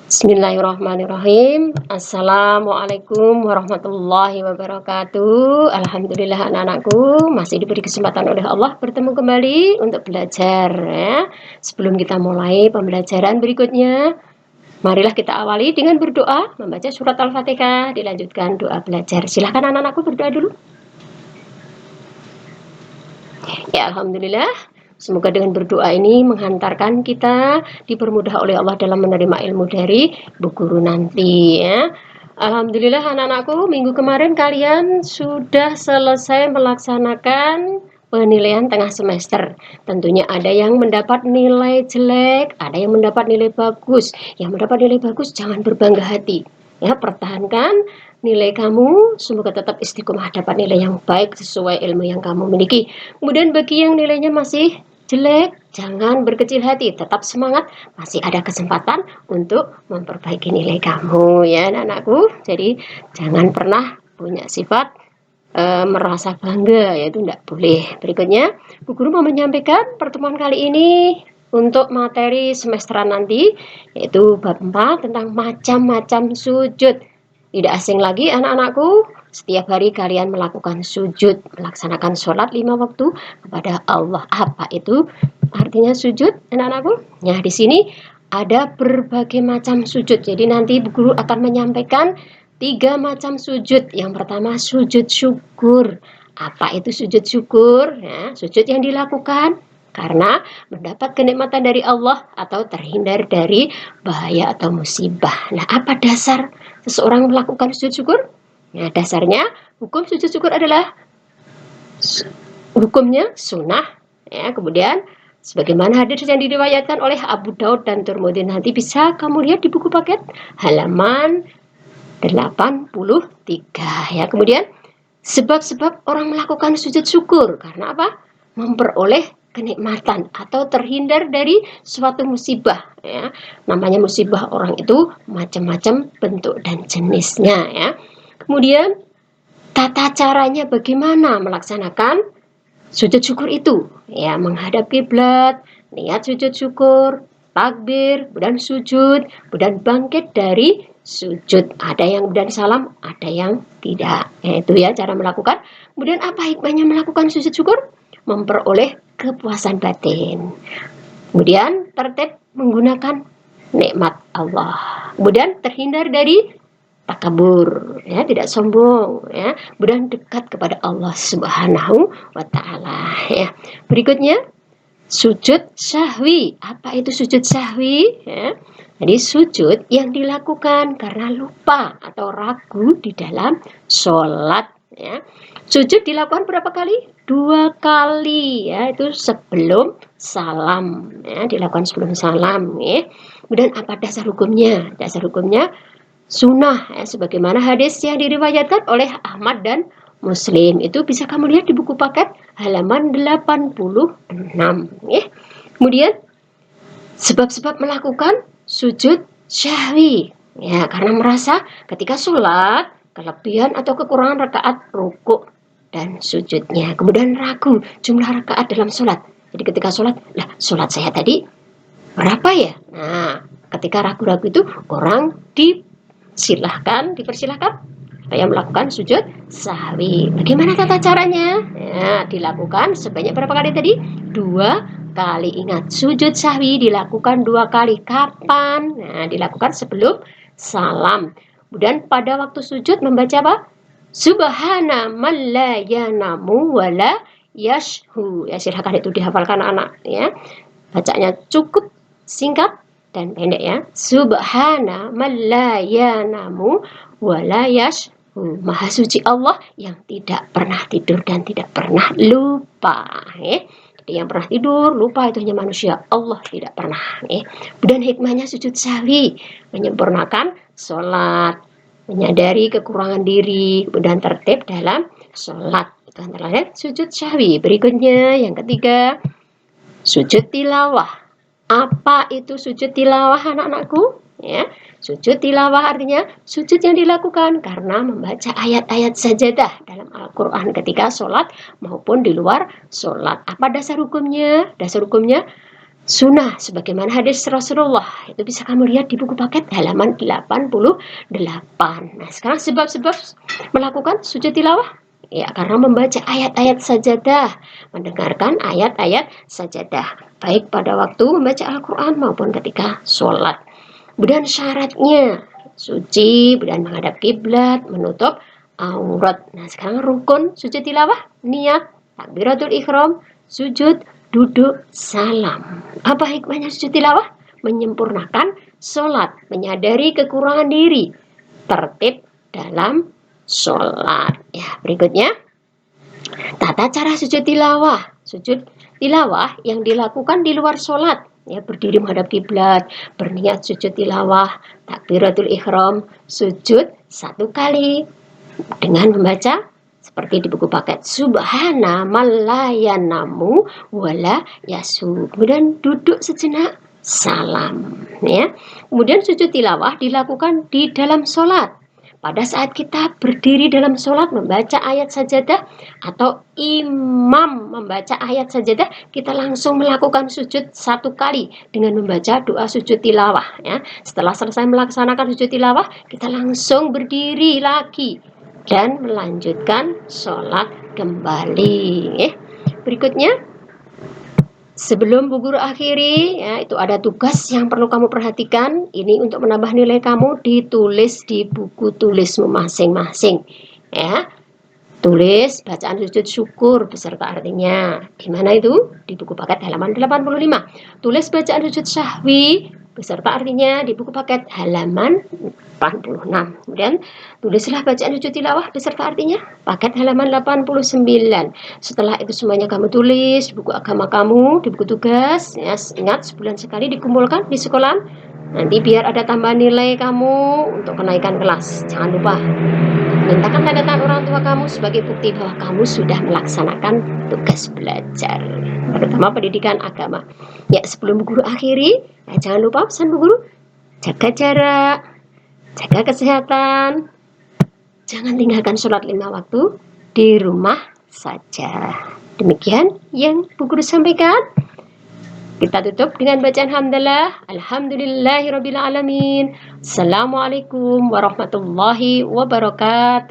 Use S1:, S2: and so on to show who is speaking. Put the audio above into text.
S1: Bismillahirrahmanirrahim. Assalamualaikum warahmatullahi wabarakatuh. Alhamdulillah anak-anakku masih diberi kesempatan oleh Allah bertemu kembali untuk belajar ya. Sebelum kita mulai pembelajaran berikutnya, marilah kita awali dengan berdoa, membaca surat Al-Fatihah, dilanjutkan doa belajar. Silahkan anak-anakku berdoa dulu. Ya, Alhamdulillah. Semoga dengan berdoa ini menghantarkan kita dipermudah oleh Allah dalam menerima ilmu dari Bu Guru nanti ya. Alhamdulillah anak-anakku, minggu kemarin kalian sudah selesai melaksanakan penilaian tengah semester. Tentunya ada yang mendapat nilai jelek, ada yang mendapat nilai bagus. Yang mendapat nilai bagus jangan berbangga hati. Ya, pertahankan nilai kamu, semoga tetap istiqomah dapat nilai yang baik sesuai ilmu yang kamu miliki. Kemudian bagi yang nilainya masih jelek, jangan berkecil hati, tetap semangat, masih ada kesempatan untuk memperbaiki nilai kamu ya anak-anakku. Jadi jangan pernah punya sifat merasa bangga, yaitu tidak boleh. Berikutnya, Bu Guru mau menyampaikan pertemuan kali ini untuk materi semesteran nanti, yaitu bab 4 tentang macam-macam sujud. Tidak asing lagi anak-anakku, setiap hari kalian melakukan sujud, melaksanakan sholat 5 waktu kepada Allah. Apa itu artinya sujud anak-anakku? Nah, di sini ada berbagai macam sujud. Jadi nanti Bu Guru akan menyampaikan 3 macam sujud. Yang pertama sujud syukur. Apa itu sujud syukur? Ya, sujud yang dilakukan karena mendapat kenikmatan dari Allah atau terhindar dari bahaya atau musibah. Nah, apa dasar seseorang melakukan sujud syukur? Nah, dasarnya hukum sujud syukur adalah hukumnya sunnah. Ya, kemudian sebagaimana hadis yang diriwayatkan oleh Abu Daud dan Tirmidzi, nanti bisa kamu lihat di buku paket halaman 83 ya. Kemudian sebab-sebab orang melakukan sujud syukur karena apa? Memperoleh kenikmatan atau terhindar dari suatu musibah ya. Namanya musibah orang itu macam-macam bentuk dan jenisnya ya. Kemudian tata caranya bagaimana melaksanakan sujud syukur itu ya, menghadap kiblat, niat sujud syukur, takbir, kemudian sujud, kemudian bangkit dari sujud. Ada yang kemudian salam, ada yang tidak. Itu ya cara melakukan. Kemudian apa hikmahnya melakukan sujud syukur? Memperoleh kepuasan batin. Kemudian tertib menggunakan nikmat Allah. Kemudian terhindar dari takabur, ya, tidak sombong, ya. Kemudian dekat kepada Allah Subhanahu wa taala, ya. Berikutnya sujud sahwi. Apa itu sujud sahwi? Ya. Jadi sujud yang dilakukan karena lupa atau ragu di dalam sholat. Ya. Sujud dilakukan berapa kali? 2 kali. Ya, itu sebelum salam. Ya, dilakukan sebelum salam. Ya. Kemudian apa dasar hukumnya? Dasar hukumnya sunnah. Ya, sebagaimana hadis yang diriwayatkan oleh Ahmad dan Muslim. Itu bisa kamu lihat di buku paket halaman 86 ya. Kemudian sebab-sebab melakukan sujud syahwi ya, karena merasa ketika sholat kelebihan atau kekurangan rakaat rukuk dan sujudnya. Kemudian ragu jumlah rakaat dalam sholat. Jadi ketika sholat, lah sholat saya tadi berapa ya? Nah, ketika ragu-ragu itu orang dipersilahkan supaya melakukan sujud sahwi. Bagaimana tata caranya? Ya, dilakukan sebanyak berapa kali tadi? 2 kali. Ingat, sujud sahwi dilakukan 2 kali. Kapan? Nah, dilakukan sebelum salam. Kemudian pada waktu sujud membaca apa? Subhana man la yanamu wala yashhu. Ya, silakan itu dihafalkan anak ya. Bacanya cukup singkat dan pendek ya. Subhana man la yanamu wala yashhu. Maha suci Allah yang tidak pernah tidur dan tidak pernah lupa. Jadi yang pernah tidur, lupa itu hanya manusia. Allah tidak pernah. Kemudian hikmahnya sujud sahwi, menyempurnakan sholat, menyadari kekurangan diri, kemudian tertib dalam sholat. Itu antara lain sujud sahwi. Berikutnya yang ketiga, sujud tilawah. Apa itu sujud tilawah anak-anakku? Ya, sujud tilawah artinya sujud yang dilakukan karena membaca ayat-ayat sajadah dalam Al-Quran ketika sholat maupun di luar sholat. Apa dasar hukumnya? Dasar hukumnya sunnah sebagaimana hadis Rasulullah. Itu bisa kamu lihat di buku paket halaman 88. Nah, sekarang sebab-sebab melakukan sujud tilawah. Ya, karena membaca ayat-ayat sajadah, mendengarkan ayat-ayat sajadah, baik pada waktu membaca Al-Quran maupun ketika sholat. Kemudian syaratnya suci, kemudian menghadap kiblat, menutup aurat. Nah, sekarang rukun sujud tilawah, niat, takbiratul ihram, sujud, duduk, salam. Apa hikmahnya sujud tilawah? Menyempurnakan sholat, menyadari kekurangan diri, tertib dalam sholat. Ya, berikutnya tata cara sujud tilawah. Sujud tilawah yang dilakukan di luar sholat, ya, berdiri menghadap kiblat, berniat sujud tilawah, takbiratul ihram, sujud 1 kali dengan membaca seperti di buku paket subhana malayanamu wala yasu. Kemudian duduk sejenak, salam, ya. Kemudian sujud tilawah dilakukan di dalam sholat. Pada saat kita berdiri dalam sholat membaca ayat sajadah atau imam membaca ayat sajadah, kita langsung melakukan sujud 1 kali dengan membaca doa sujud tilawah, ya. Setelah selesai melaksanakan sujud tilawah, kita langsung berdiri lagi dan melanjutkan sholat kembali. Berikutnya, sebelum Bu Guru akhiri, ya, itu ada tugas yang perlu kamu perhatikan. Ini untuk menambah nilai kamu, ditulis di buku tulismu masing-masing. Ya, tulis bacaan sujud syukur beserta artinya. Di mana itu? Di buku paket halaman 85. Tulis bacaan sujud sahwi beserta artinya di buku paket halaman 86. Kemudian tulislah bacaan sujud tilawah beserta artinya paket halaman 89. Setelah itu semuanya kamu tulis di buku agama kamu, di buku tugas, ya, ingat sebulan sekali dikumpulkan di sekolah. Nanti biar ada tambahan nilai kamu untuk kenaikan kelas. Jangan lupa mintakan tanda tangan orang tua kamu sebagai bukti bahwa kamu sudah melaksanakan tugas belajar, terutama pendidikan agama. Ya, sebelum Bu Guru akhiri, ya, jangan lupa pesan Bu Guru, jaga jarak, jaga kesehatan, jangan tinggalkan sholat 5 waktu di rumah saja. Demikian yang Bu Guru sampaikan. Kita tutup dengan bacaan hamdalah. Alhamdulillahirrabbilalamin. Assalamualaikum warahmatullahi wabarakatuh.